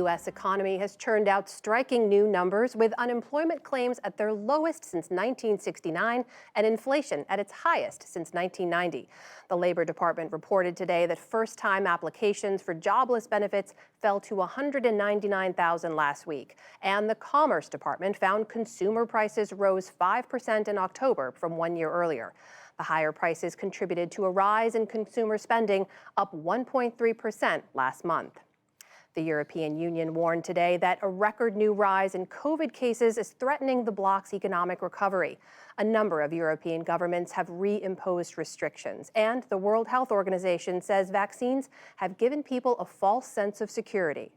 U.S. economy has churned out striking new numbers, with unemployment claims at their lowest since 1969 and inflation at its highest since 1990. The Labor Department reported today that first-time applications for jobless benefits fell to 199,000 last week. And the Commerce Department found consumer prices rose 5% in October from 1 year earlier. The higher prices contributed to a rise in consumer spending, up 1.3% last month. The European Union warned today that a record new rise in COVID cases is threatening the bloc's economic recovery. A number of European governments have reimposed restrictions, and the World Health Organization says vaccines have given people a false sense of security.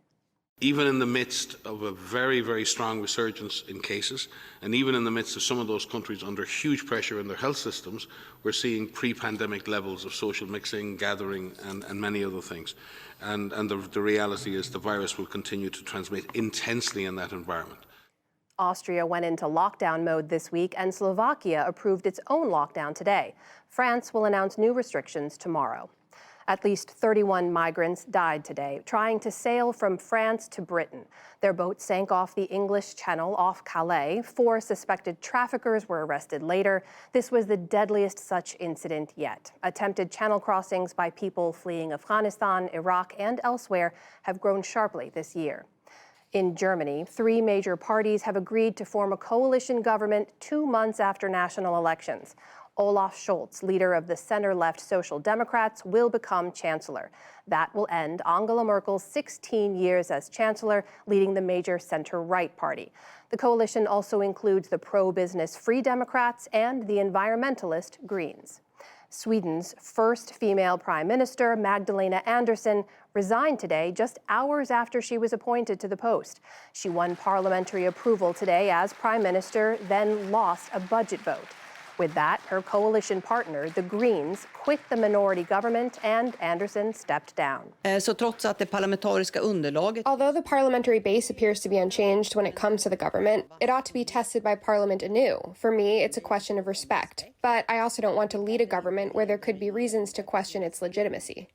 Even in the midst of a very, very strong resurgence in cases, and even in the midst of some of those countries under huge pressure in their health systems, we're seeing pre-pandemic levels of social mixing, gathering, and many other things. And the reality is the virus will continue to transmit intensely in that environment. Austria went into lockdown mode this week, and Slovakia approved its own lockdown today. France will announce new restrictions tomorrow. At least 31 migrants died today trying to sail from France to Britain. Their boat sank off the English Channel off Calais. 4 suspected traffickers were arrested later. This was the deadliest such incident yet. Attempted channel crossings by people fleeing Afghanistan, Iraq, and elsewhere have grown sharply this year. In Germany, 3 major parties have agreed to form a coalition government 2 months after national elections. Olaf Scholz, leader of the center-left Social Democrats, will become chancellor. That will end Angela Merkel's 16 years as chancellor, leading the major center-right party. The coalition also includes the pro-business Free Democrats and the environmentalist Greens. Sweden's first female prime minister, Magdalena Andersson, resigned today just hours after she was appointed to the post. She won parliamentary approval today as prime minister, then lost a budget vote. With that, her coalition partner, the Greens, quit the minority government and Andersson stepped down. Så trots att det parlamentariska underlaget... Although the parliamentary base appears to be unchanged when it comes to the government, it ought to be tested by Parliament anew. For me, it's a question of respect. But I also don't want to lead a government where there could be reasons to question its legitimacy.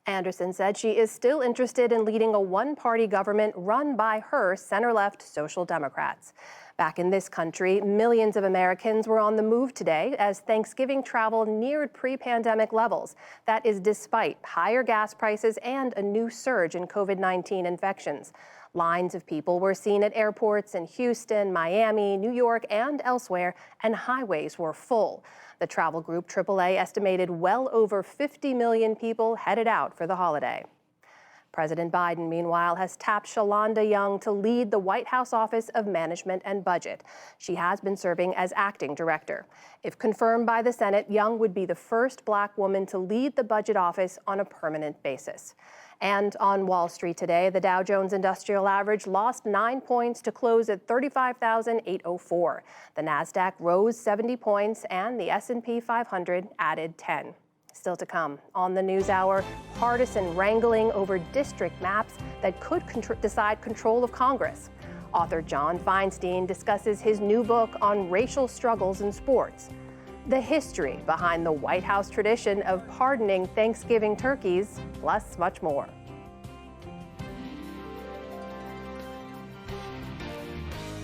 Andersson said she is still interested in leading a one-party government run by her center-left Social Democrats. Back in this country, millions of Americans were on the move today as Thanksgiving travel neared pre-pandemic levels. That is despite higher gas prices and a new surge in COVID-19 infections. Lines of people were seen at airports in Houston, Miami, New York, and elsewhere, and highways were full. The travel group AAA estimated well over 50 million people headed out for the holiday. President Biden, meanwhile, has tapped Shalonda Young to lead the White House Office of Management and Budget. She has been serving as acting director. If confirmed by the Senate, Young would be the first Black woman to lead the budget office on a permanent basis. And on Wall Street today, the Dow Jones Industrial Average lost 9 points to close at 35,804. The Nasdaq rose 70 points, and the S&P 500 added 10. Still to come on the NewsHour, partisan wrangling over district maps that could decide control of Congress. Author John Feinstein discusses his new book on racial struggles in sports. The history behind the White House tradition of pardoning Thanksgiving turkeys, plus much more.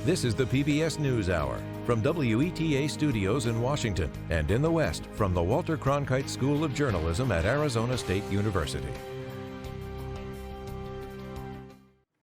This is the PBS NewsHour from WETA Studios in Washington and in the West from the Walter Cronkite School of Journalism at Arizona State University.